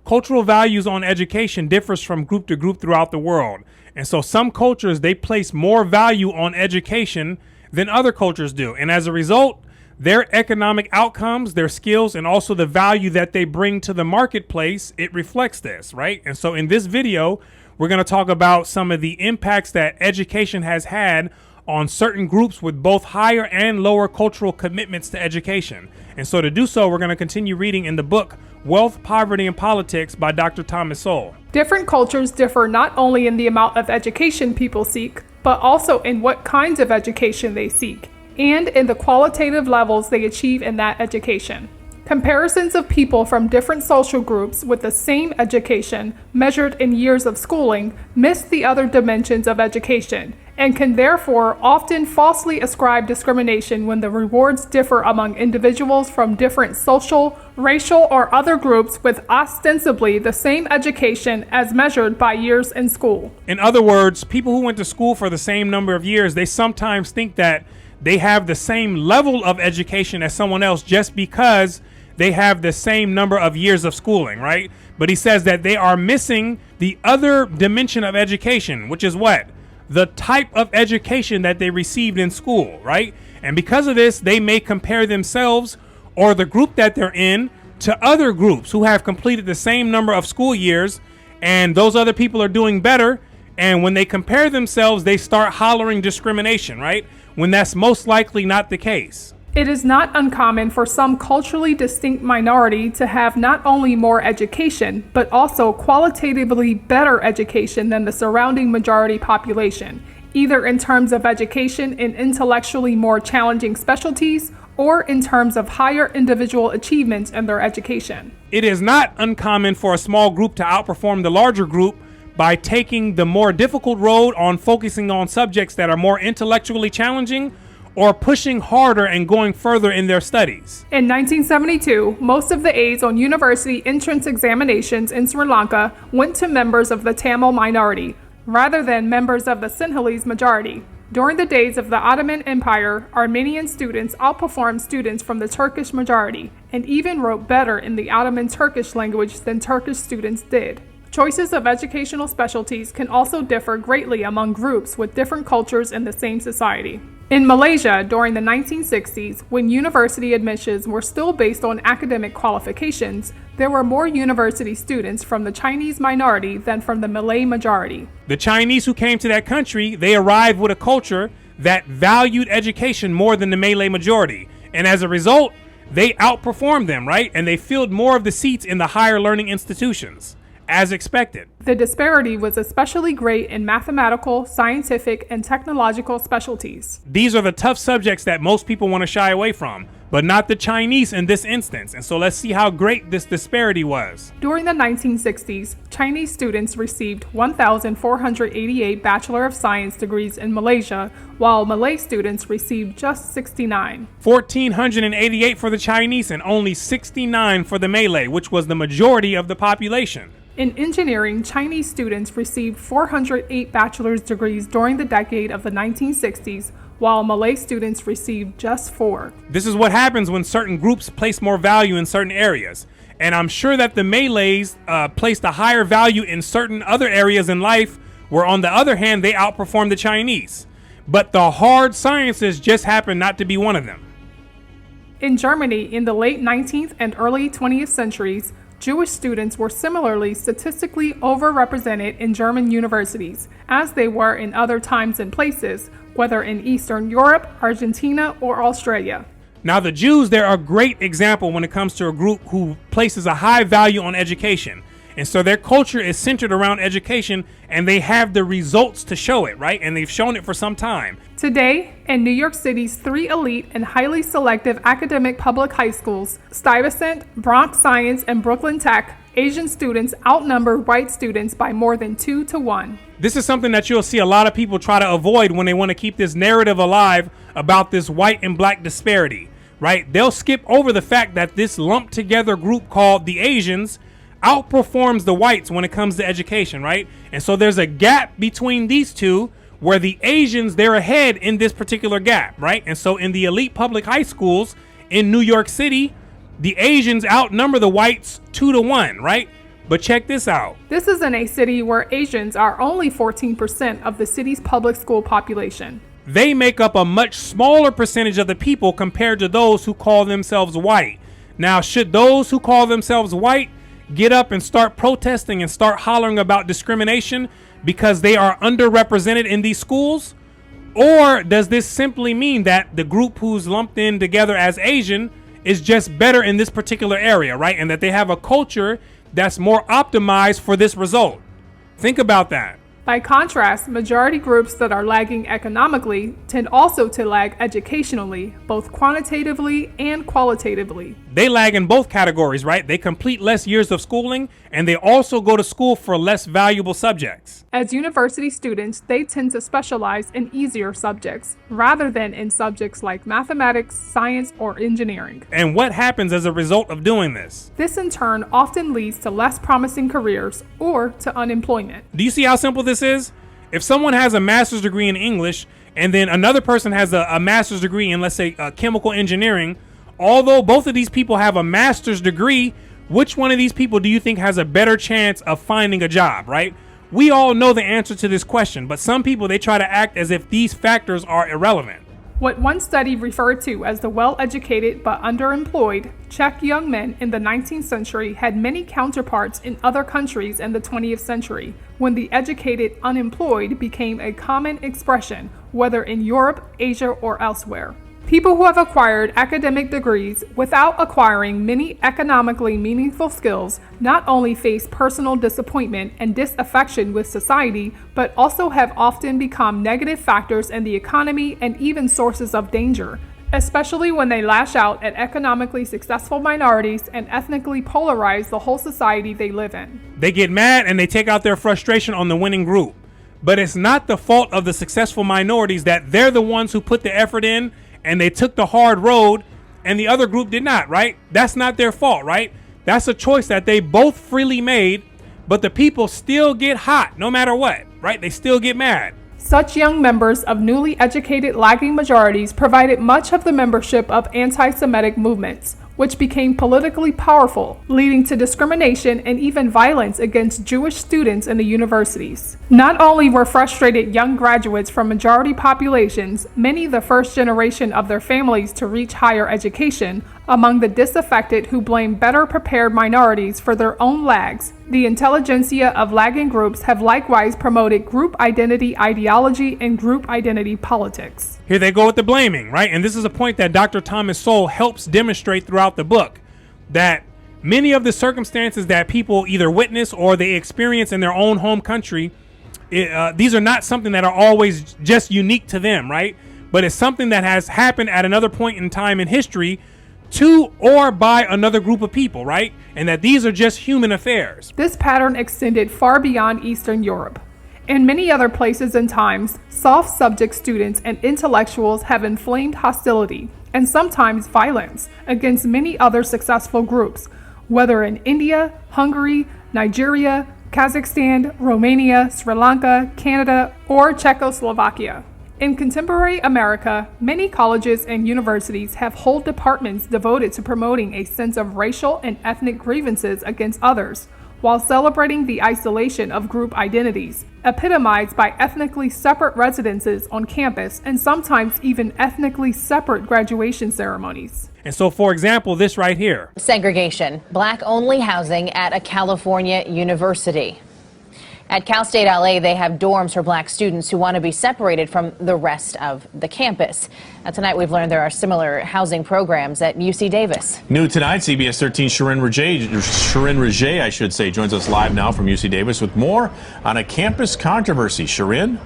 cultural values on education differs from group to group throughout the world. And so some cultures, they place more value on education than other cultures do. And as a result, their economic outcomes, their skills, and also the value that they bring to the marketplace, it reflects this, right? And so in this video, we're going to talk about some of the impacts that education has had on certain groups with both higher and lower cultural commitments to education. And so to do so, we're going to continue reading in the book, Wealth, Poverty, and Politics by Dr. Thomas Sowell. Different cultures differ not only in the amount of education people seek, but also in what kinds of education they seek, and in the qualitative levels they achieve in that education. Comparisons of people from different social groups with the same education measured in years of schooling miss the other dimensions of education, and can therefore often falsely ascribe discrimination when the rewards differ among individuals from different social, racial, or other groups with ostensibly the same education as measured by years in school. In other words, people who went to school for the same number of years, they sometimes think that they have the same level of education as someone else just because they have the same number of years of schooling, right? But he says that they are missing the other dimension of education, which is what? The type of education that they received in school, right? And because of this, they may compare themselves or the group that they're in to other groups who have completed the same number of school years, and those other people are doing better. And when they compare themselves, they start hollering discrimination, right? When that's most likely not the case. It is not uncommon for some culturally distinct minority to have not only more education, but also qualitatively better education than the surrounding majority population, either in terms of education in intellectually more challenging specialties or in terms of higher individual achievements in their education. It is not uncommon for a small group to outperform the larger group by taking the more difficult road on focusing on subjects that are more intellectually challenging, or pushing harder and going further in their studies. In 1972, most of the A's on university entrance examinations in Sri Lanka went to members of the Tamil minority, rather than members of the Sinhalese majority. During the days of the Ottoman Empire, Armenian students outperformed students from the Turkish majority, and even wrote better in the Ottoman Turkish language than Turkish students did. Choices of educational specialties can also differ greatly among groups with different cultures in the same society. In Malaysia, during the 1960s, when university admissions were still based on academic qualifications, there were more university students from the Chinese minority than from the Malay majority. The Chinese who came to that country, they arrived with a culture that valued education more than the Malay majority. And as a result, they outperformed them, right? And they filled more of the seats in the higher learning institutions, as expected. The disparity was especially great in mathematical, scientific, and technological specialties. These are the tough subjects that most people want to shy away from, but not the Chinese in this instance. And so let's see how great this disparity was. During the 1960s, Chinese students received 1,488 Bachelor of Science degrees in Malaysia, while Malay students received just 69. 1,488 for the Chinese and only 69 for the Malay, which was the majority of the population. In engineering, Chinese students received 408 bachelor's degrees during the decade of the 1960s, while Malay students received just 4. This is what happens when certain groups place more value in certain areas. And I'm sure that the Malays placed a higher value in certain other areas in life, where on the other hand, they outperformed the Chinese. But the hard sciences just happen not to be one of them. In Germany, in the late 19th and early 20th centuries, Jewish students were similarly statistically overrepresented in German universities, as they were in other times and places, whether in Eastern Europe, Argentina, or Australia. Now, the Jews, they're a great example when it comes to a group who places a high value on education. And so their culture is centered around education, and they have the results to show it, right? And they've shown it for some time. Today, in New York City's 3 elite and highly selective academic public high schools, Stuyvesant, Bronx Science, and Brooklyn Tech, Asian students outnumber white students by more than 2 to 1. This is something that you'll see a lot of people try to avoid when they want to keep this narrative alive about this white and black disparity, right? They'll skip over the fact that this lumped together group called the Asians outperforms the whites when it comes to education, right? And so there's a gap between these two where the Asians, they're ahead in this particular gap, right? And so in the elite public high schools in New York City, the Asians outnumber the whites 2 to 1, right? But check this out. This is in a city where Asians are only 14% of the city's public school population. They make up a much smaller percentage of the people compared to those who call themselves white. Now, should those who call themselves white get up and start protesting and start hollering about discrimination because they are underrepresented in these schools? Or does this simply mean that the group who's lumped in together as Asian is just better in this particular area, right? And that they have a culture that's more optimized for this result? Think about that. By contrast, majority groups that are lagging economically tend also to lag educationally, both quantitatively and qualitatively. They lag in both categories, right? They complete less years of schooling, and they also go to school for less valuable subjects. As university students, they tend to specialize in easier subjects, rather than in subjects like mathematics, science, or engineering. And what happens as a result of doing this? This in turn often leads to less promising careers or to unemployment. Do you see how simple this is? If someone has a master's degree in English, and then another person has a master's degree in, let's say, chemical engineering, although both of these people have a master's degree, which one of these people do you think has a better chance of finding a job, right? We all know the answer to this question, but some people, they try to act as if these factors are irrelevant. What one study referred to as the well-educated but underemployed Czech young men in the 19th century had many counterparts in other countries in the 20th century, when the educated unemployed became a common expression, whether in Europe, Asia, or elsewhere. People who have acquired academic degrees without acquiring many economically meaningful skills not only face personal disappointment and disaffection with society, but also have often become negative factors in the economy and even sources of danger, especially when they lash out at economically successful minorities and ethnically polarize the whole society they live in. They get mad and they take out their frustration on the winning group. But it's not the fault of the successful minorities that they're the ones who put the effort in and they took the hard road and the other group did not, right? That's not their fault, right? That's a choice that they both freely made, but the people still get hot no matter what, right? They still get mad. Such young members of newly educated lagging majorities provided much of the membership of anti-Semitic movements, which became politically powerful, leading to discrimination and even violence against Jewish students in the universities. Not only were frustrated young graduates from majority populations, many the first generation of their families to reach higher education, among the disaffected who blame better prepared minorities for their own lags, the intelligentsia of lagging groups have likewise promoted group identity ideology and group identity politics. Here they go with the blaming, right? And this is a point that Dr. Thomas Sowell helps demonstrate throughout the book, that many of the circumstances that people either witness or they experience in their own home country, these are not something that are always just unique to them, right? But it's something that has happened at another point in time in history to or by another group of people, right? And that these are just human affairs. This pattern extended far beyond Eastern Europe. In many other places and times, soft subject students and intellectuals have inflamed hostility, and sometimes violence, against many other successful groups, whether in India, Hungary, Nigeria, Kazakhstan, Romania, Sri Lanka, Canada, or Czechoslovakia. In contemporary America, many colleges and universities have whole departments devoted to promoting a sense of racial and ethnic grievances against others, while celebrating the isolation of group identities, epitomized by ethnically separate residences on campus and sometimes even ethnically separate graduation ceremonies. And so, for example, this right here. Segregation, black-only housing at a California university. At Cal State LA, they have dorms for black students who want to be separated from the rest of the campus. Now, tonight we've learned there are similar housing programs at UC Davis. New tonight, CBS 13 Sharon Raje, I should say, joins us live now from UC Davis with more on a campus controversy. Sharon?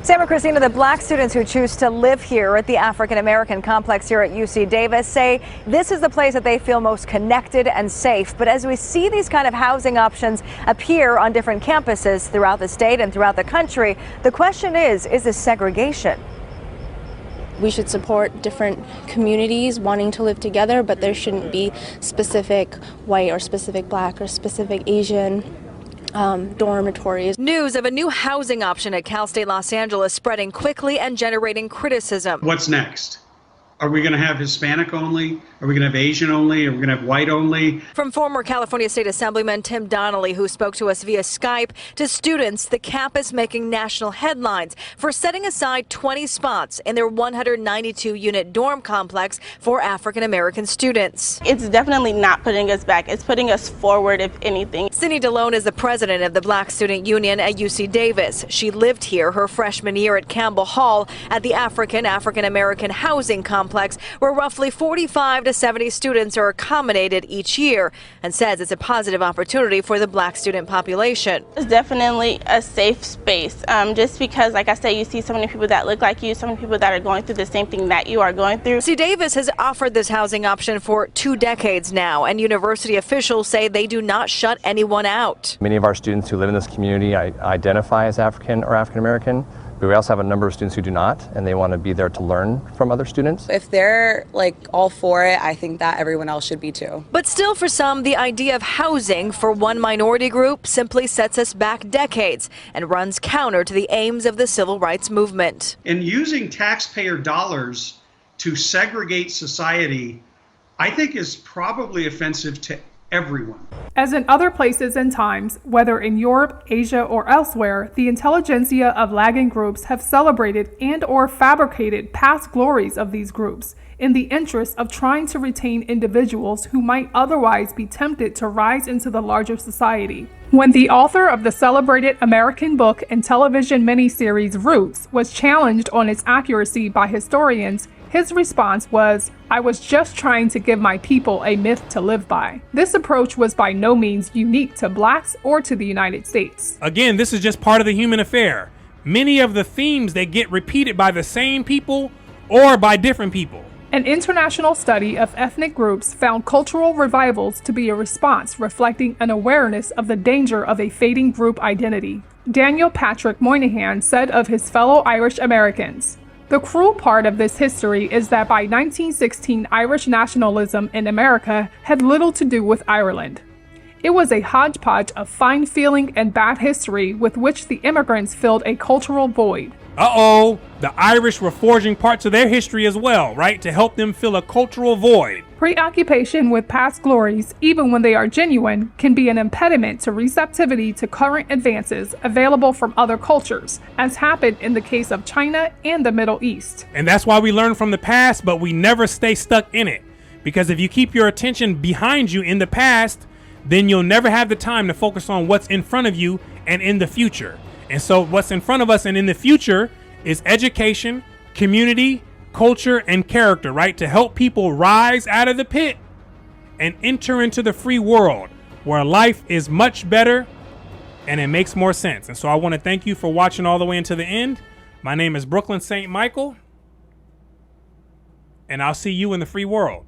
Sam and Christina, the black students who choose to live here at the African-American complex here at UC Davis say this is the place that they feel most connected and safe. But as we see these kind of housing options appear on different campuses throughout the state and throughout the country, the question is this segregation? We should support different communities wanting to live together, but there shouldn't be specific white or specific black or specific Asian dormitories. News of a new housing option at Cal State Los Angeles spreading quickly and generating criticism. What's next? Are we going to have Hispanic only? Are we going to have Asian only? Are we going to have white only? From former California State Assemblyman Tim Donnelly, who spoke to us via Skype, to students, the campus making national headlines for setting aside 20 spots in their 192-unit dorm complex for African American students. It's definitely not putting us back. It's putting us forward, if anything. Cindy DeLone is the president of the Black Student Union at UC Davis. She lived here her freshman year at Campbell Hall at the African American housing complex, where roughly 45 to 70 students are accommodated each year, and says it's a positive opportunity for the Black student population. It's definitely a safe space, just because, like I said, you see so many people that look like you, so many people that are going through the same thing that you are going through. UC Davis has offered this housing option for 2 decades now, and university officials say they do not shut anyone out. Many of our students who live in this community identify as African or African American. But we also have a number of students who do not, and they want to be there to learn from other students. If they're all for it, I think that everyone else should be too. But still, for some, the idea of housing for one minority group simply sets us back decades and runs counter to the aims of the civil rights movement. And using taxpayer dollars to segregate society, I think, is probably offensive to everyone. As in other places and times, whether in Europe, Asia, or elsewhere, the intelligentsia of lagging groups have celebrated and or fabricated past glories of these groups in the interest of trying to retain individuals who might otherwise be tempted to rise into the larger society. When the author of the celebrated American book and television miniseries Roots was challenged on its accuracy by historians, his response was, "I was just trying to give my people a myth to live by." This approach was by no means unique to blacks or to the United States. Again, this is just part of the human affair. Many of the themes, they get repeated by the same people or by different people. An international study of ethnic groups found cultural revivals to be a response reflecting an awareness of the danger of a fading group identity. Daniel Patrick Moynihan said of his fellow Irish Americans, "The cruel part of this history is that by 1916, Irish nationalism in America had little to do with Ireland. It was a hodgepodge of fine feeling and bad history with which the immigrants filled a cultural void." Uh-oh, the Irish were forging parts of their history as well, right? To help them fill a cultural void. Preoccupation with past glories, even when they are genuine, can be an impediment to receptivity to current advances available from other cultures, as happened in the case of China and the Middle East. And that's why we learn from the past, but we never stay stuck in it. Because if you keep your attention behind you in the past, then you'll never have the time to focus on what's in front of you and in the future. And so what's in front of us and in the future is education, community, culture, and character, right? To help people rise out of the pit and enter into the free world where life is much better and it makes more sense. And so I want to thank you for watching all the way into the end. My name is Brooklyn St. Michael, and I'll see you in the free world.